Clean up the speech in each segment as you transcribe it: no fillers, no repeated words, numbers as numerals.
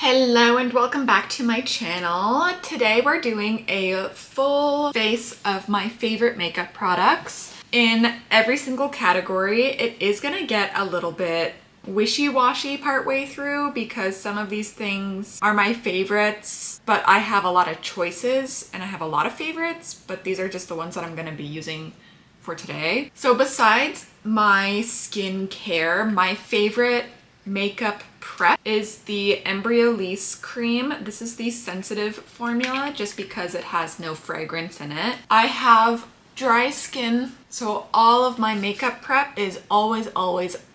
Hello and welcome back to my channel. Today we're doing a full face of my favorite makeup products in every single category. It is gonna get a little bit wishy-washy partway through because some of these things are my favorites, but I have a lot of choices and I have a lot of favorites, but these are just the ones that I'm gonna be using for today. So besides my skincare, my favorite makeup prep is the Embryolisse cream. This is the sensitive formula just because it has no fragrance in it. I have dry skin, so all of my makeup prep is always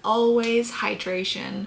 hydration,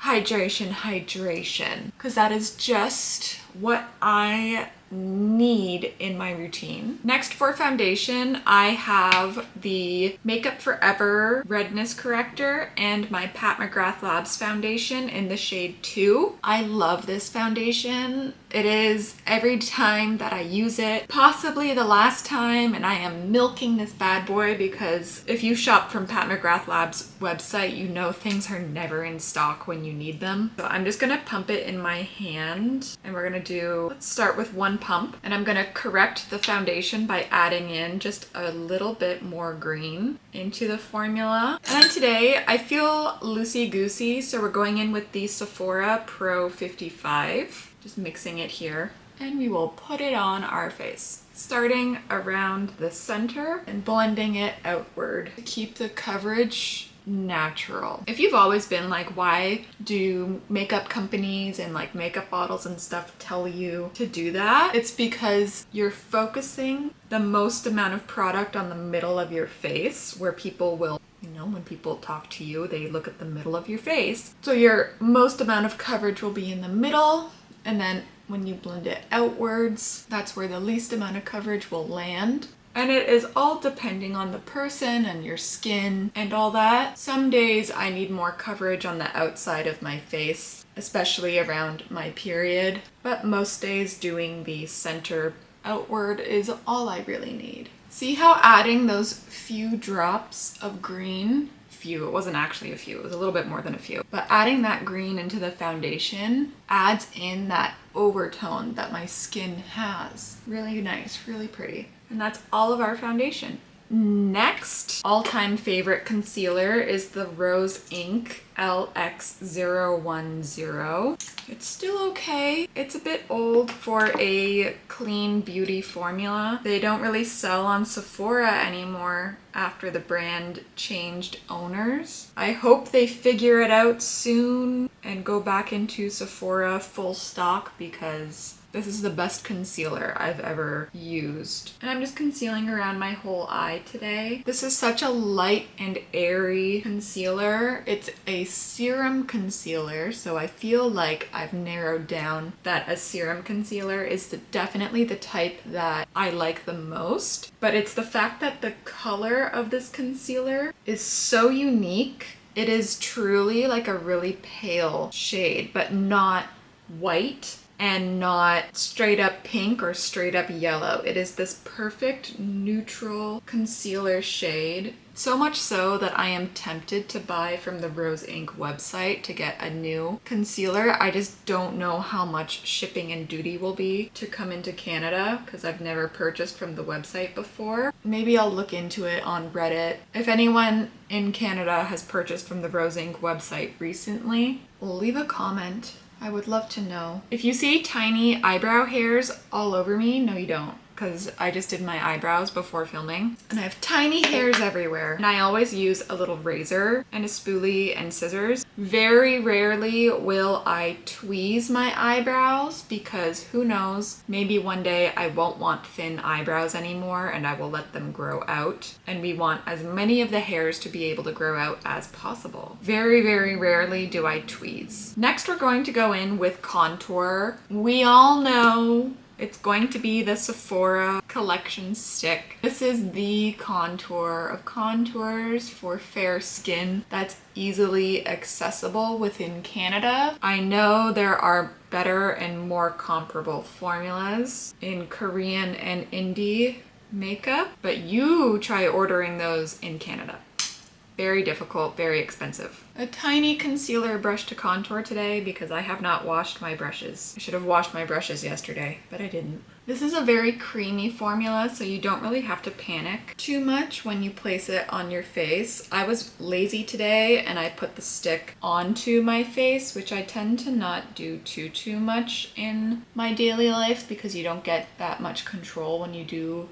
because that is just what I need in my routine. Next, for foundation, I have the Makeup Forever Redness Corrector and my Pat McGrath Labs foundation in the shade 2. I love this foundation. It is, every time that I use it, possibly the last time, and I am milking this bad boy because if you shop from Pat McGrath Labs website, you know things are never in stock when you need them. So I'm just gonna pump it in my hand, and we're gonna do, let's start with one pump, and I'm gonna correct the foundation by adding in just a little bit more green into the formula. And then today I feel loosey-goosey, so we're going in with the Sephora Pro 55. Just mixing it here, and we will put it on our face, starting around the center and blending it outward to keep the coverage natural. If you've always been like, why do makeup companies and like makeup bottles and stuff tell you to do that? It's because you're focusing the most amount of product on the middle of your face, where people will, you know, when people talk to you, they look at the middle of your face. So your most amount of coverage will be in the middle, and then when you blend it outwards, that's where the least amount of coverage will land. And it is all depending on the person and your skin and all that. Some days I need more coverage on the outside of my face, especially around my period. But most days doing the center outward is all I really need. See how adding those few drops of green, it wasn't actually a few, it was a little bit more than a few, but adding that green into the foundation adds in that overtone that my skin has. Really nice, really pretty. And that's all of our foundation. Next, all-time favorite concealer is the Rose Ink LX010. It's still okay. It's a bit old for a clean beauty formula. They don't really sell on Sephora anymore after the brand changed owners. I hope they figure it out soon and go back into Sephora full stock, because this is the best concealer I've ever used. And I'm just concealing around my whole eye today. This is such a light and airy concealer. It's a serum concealer, so I feel like I've narrowed down that a serum concealer is definitely the type that I like the most. But it's the fact that the color of this concealer is so unique. It is truly like a really pale shade, but not white and not straight up pink or straight up yellow. It is this perfect neutral concealer shade. So much so that I am tempted to buy from the Rose Ink website to get a new concealer. I just don't know how much shipping and duty will be to come into Canada because I've never purchased from the website before. Maybe I'll look into it on Reddit. If anyone in Canada has purchased from the Rose Ink website recently, leave a comment. I would love to know. If you see tiny eyebrow hairs all over me, no you don't, because I just did my eyebrows before filming and I have tiny hairs everywhere. And I always use a little razor and a spoolie and scissors. Very rarely will I tweeze my eyebrows, because who knows, maybe one day I won't want thin eyebrows anymore and I will let them grow out. And we want as many of the hairs to be able to grow out as possible. Very, very rarely do I tweeze. Next, we're going to go in with contour. We all know it's going to be the Sephora Collection Stick. This is the contour of contours for fair skin that's easily accessible within Canada. I know there are better and more comparable formulas in Korean and indie makeup, but you try ordering those in Canada. Very difficult, very expensive. A tiny concealer brush to contour today because I have not washed my brushes. I should have washed my brushes yesterday, but I didn't. This is a very creamy formula, so you don't really have to panic too much when you place it on your face. I was lazy today and I put the stick onto my face, which I tend to not do too much in my daily life because you don't get that much control when you do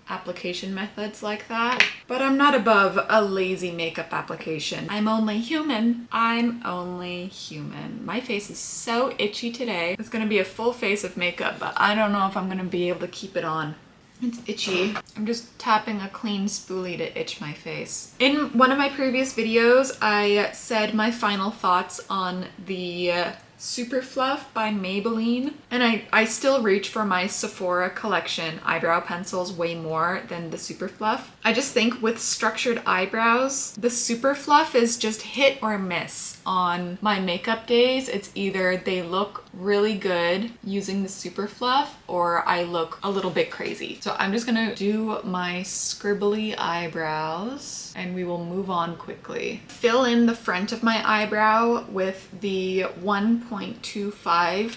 application methods like that. But I'm not above a lazy makeup application. I'm only human. I'm only human. My face is so itchy today. It's gonna be a full face of makeup, but I don't know if I'm gonna be able to keep it on. It's itchy. I'm just tapping a clean spoolie to itch my face. In one of my previous videos, I said my final thoughts on the Super Fluff by Maybelline, and I still reach for my Sephora collection eyebrow pencils way more than the Super Fluff. I just think with structured eyebrows, the Super Fluff is just hit or miss on my makeup days. It's either they look really good using the Super Fluff or I look a little bit crazy. So I'm just gonna do my scribbly eyebrows and we will move on quickly. Fill in the front of my eyebrow with the 1.25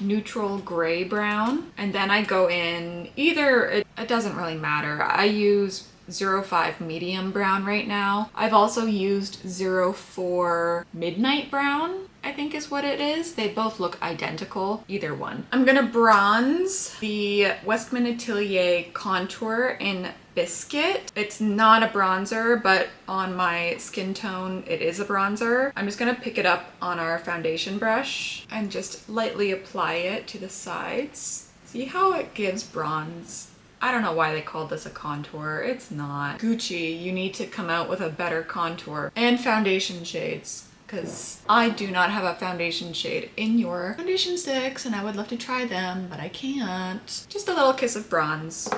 neutral gray brown, and then I go in either, it doesn't really matter. I use 05 medium brown right now. I've also used 04 midnight brown, I think is what it is. They both look identical, either one. I'm gonna bronze the Westman Atelier contour in Biscuit. It's not a bronzer, but on my skin tone, it is a bronzer. I'm just gonna pick it up on our foundation brush and just lightly apply it to the sides. See how it gives bronze? I don't know why they called this a contour. It's not. Gucci, you need to come out with a better contour. And foundation shades, because I do not have a foundation shade in your foundation sticks and I would love to try them, but I can't. Just a little kiss of bronze.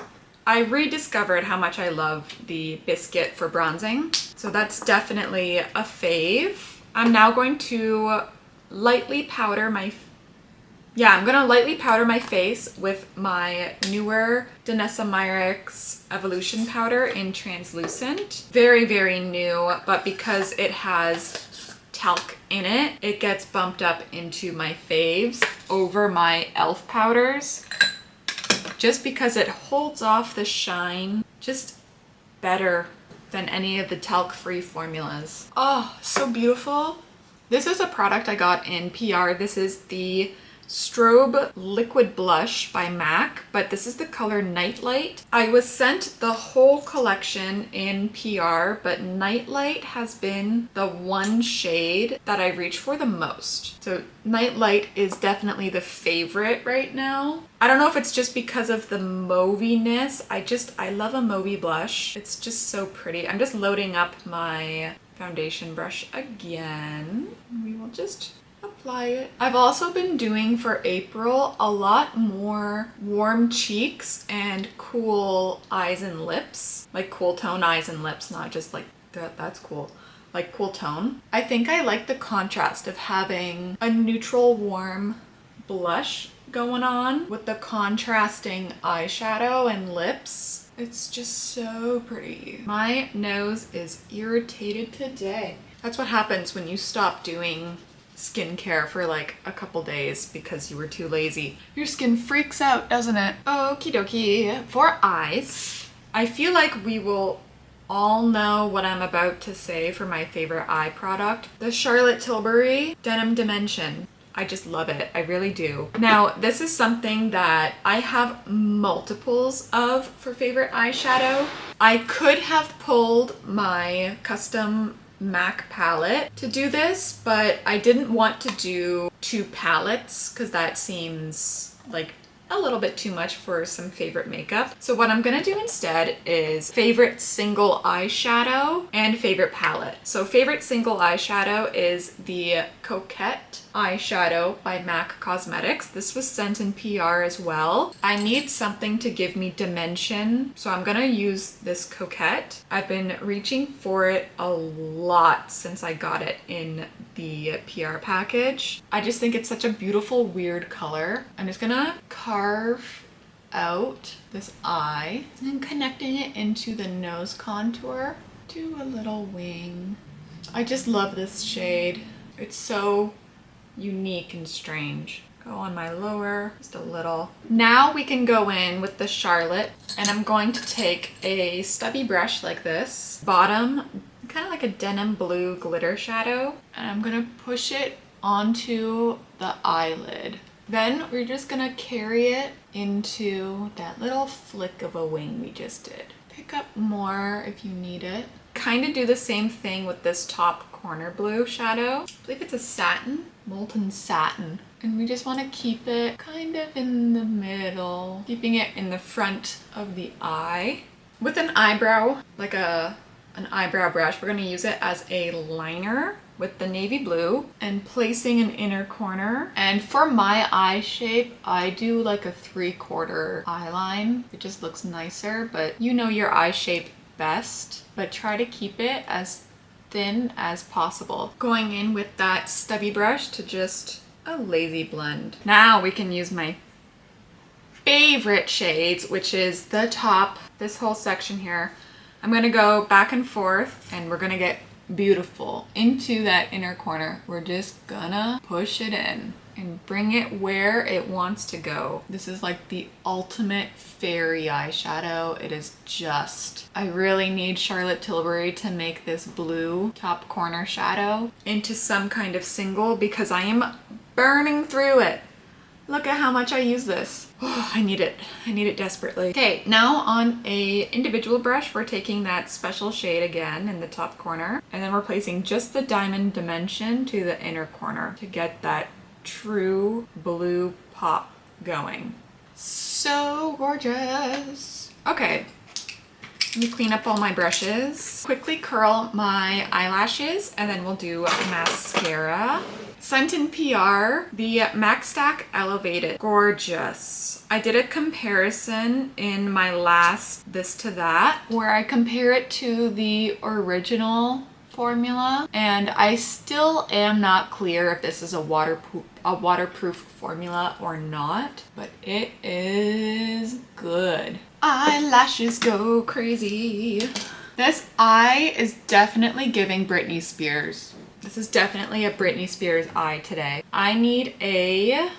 I rediscovered how much I love the Biscuit for bronzing, so that's definitely a fave. I'm now going to lightly powder my I'm gonna lightly powder my face with my newer Danessa Myricks Evolution powder in translucent. Very, very new, but because it has talc in it, it gets bumped up into my faves over my e.l.f. powders, just because it holds off the shine just better than any of the talc-free formulas. Oh, so beautiful. This is a product I got in PR. This is the Strobe Liquid Blush by MAC, but this is the color Nitelite. I was sent the whole collection in PR, but Nitelite has been the one shade that I reach for the most. So Nitelite is definitely the favorite right now. I don't know if it's just because of the mauviness. I love a mauvey blush. It's just so pretty. I'm just loading up my foundation brush again. We will just apply it. I've also been doing for April a lot more warm cheeks and cool eyes and lips, like cool tone eyes and lips, not just like that's cool, like cool tone. I think I like the contrast of having a neutral warm blush going on with the contrasting eyeshadow and lips. It's just so pretty. My nose is irritated today. That's what happens when you stop doing skincare for like a couple days because you were too lazy. Your skin freaks out, doesn't it? Okie dokie. For eyes, I feel like we will all know what I'm about to say for my favorite eye product. The Charlotte Tilbury Denim Dimension. I just love it. I really do. Now, this is something that I have multiples of for favorite eyeshadow. I could have pulled my custom MAC palette to do this, but I didn't want to do two palettes because that seems like a little bit too much for some favorite makeup. So what I'm gonna do instead is favorite single eyeshadow and favorite palette. So favorite single eyeshadow is the Coquette eyeshadow by MAC Cosmetics. This was sent in PR as well. I need something to give me dimension, so I'm gonna use this Coquette. I've been reaching for it a lot since I got it in the PR package. I just think it's such a beautiful, weird color. I'm just gonna carve out this eye and connecting it into the nose contour. Do a little wing. I just love this shade. It's so unique and strange. Go on my lower, just a little. Now we can go in with the Charlotte, and I'm going to take a stubby brush like this, bottom, kind of like a denim blue glitter shadow, and I'm gonna push it onto the eyelid. Then we're just gonna carry it into that little flick of a wing we just did. Pick up more if you need it. Kind of do the same thing with this top corner blue shadow. I believe it's a satin, molten satin. And we just want to keep it kind of in the middle, keeping it in the front of the eye. With an eyebrow, like an eyebrow brush, we're going to use it as a liner with the navy blue and placing an inner corner. And for my eye shape, I do like a 3/4 eye line. It just looks nicer, but you know your eye shape best, but try to keep it as thin as possible. Going in with that stubby brush to just a lazy blend. Now we can use my favorite shades, which is the top, this whole section here. I'm gonna go back and forth and we're gonna get beautiful into that inner corner. We're just gonna push it in and bring it where it wants to go. This is like the ultimate fairy eyeshadow. It is just, I really need Charlotte Tilbury to make this blue top corner shadow into some kind of single because I am burning through it. Look at how much I use this. Oh, I need it. I need it desperately. Okay, now on a individual brush, we're taking that special shade again in the top corner, and then we're placing just the diamond dimension to the inner corner to get that true blue pop going. So gorgeous. Okay, let me clean up all my brushes. Quickly curl my eyelashes, and then we'll do mascara. Sent in PR, the MacStack Elevated. Gorgeous. I did a comparison in my last This to That, where I compare it to the original formula, and I still am not clear if this is a waterproof formula or not, but it is good. Eyelashes go crazy. This eye is definitely giving Britney Spears. This is definitely a Britney Spears eye today. I need a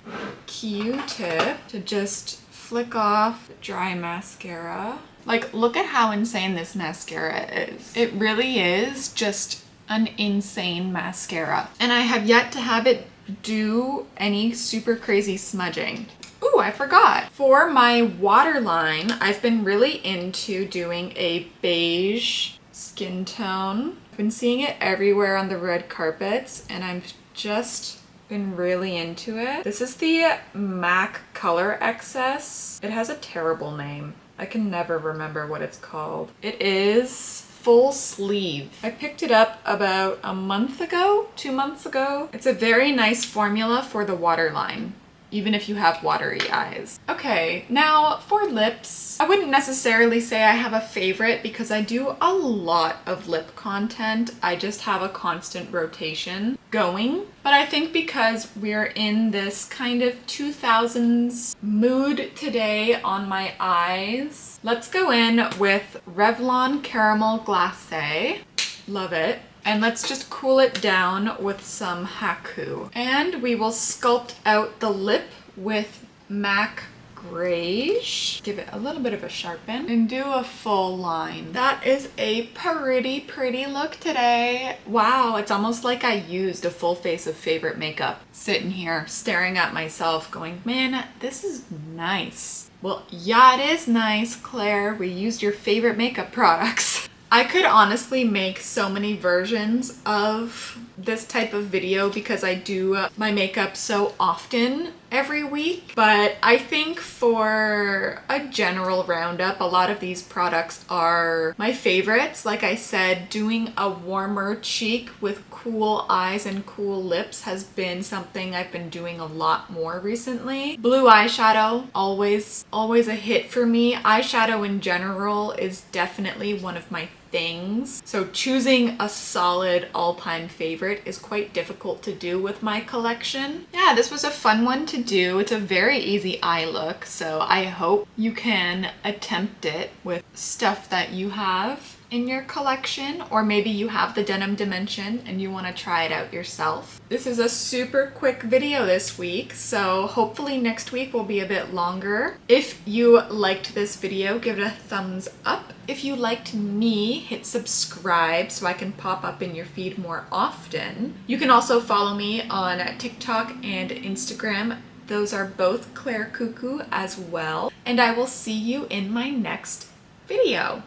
Q-tip to just flick off dry mascara. Like, look at how insane this mascara is. It really is just an insane mascara. And I have yet to have it do any super crazy smudging. Ooh, I forgot. For my waterline, I've been really into doing a beige skin tone. I've been seeing it everywhere on the red carpets, and I've just been really into it. This is the MAC Color Excess. It has a terrible name. I can never remember what it's called. It is full sleeve. I picked it up about a month ago, 2 months ago. It's a very nice formula for the waterline, even if you have watery eyes. Okay, now for lips. I wouldn't necessarily say I have a favorite because I do a lot of lip content. I just have a constant rotation going. But I think because we're in this kind of 2000s mood today on my eyes, let's go in with Revlon Caramel Glacé. Love it. And let's just cool it down with some Haku. And we will sculpt out the lip with MAC Greige. Give it a little bit of a sharpen and do a full line. That is a pretty, pretty look today. Wow, it's almost like I used a full face of favorite makeup. Sitting here staring at myself going, man, this is nice. Well, yeah, it is nice, Claire. We used your favorite makeup products. I could honestly make so many versions of this type of video because I do my makeup so often every week, but I think for a general roundup, a lot of these products are my favorites. Like I said, doing a warmer cheek with cool eyes and cool lips has been something I've been doing a lot more recently. Blue eyeshadow, always a hit for me. Eyeshadow in general is definitely one of my things. So choosing a solid all-time favorite is quite difficult to do with my collection. Yeah, this was a fun one to do. It's a very easy eye look, so I hope you can attempt it with stuff that you have. in your collection, or maybe you have the Denim Dimension and you want to try it out yourself. This is a super quick video this week, so hopefully next week will be a bit longer. If you liked this video, give it a thumbs up. If you liked me, hit subscribe so I can pop up in your feed more often. You can also follow me on TikTok and Instagram. Those are both Claire Cuckoo as well. And I will see you in my next video.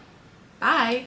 Bye!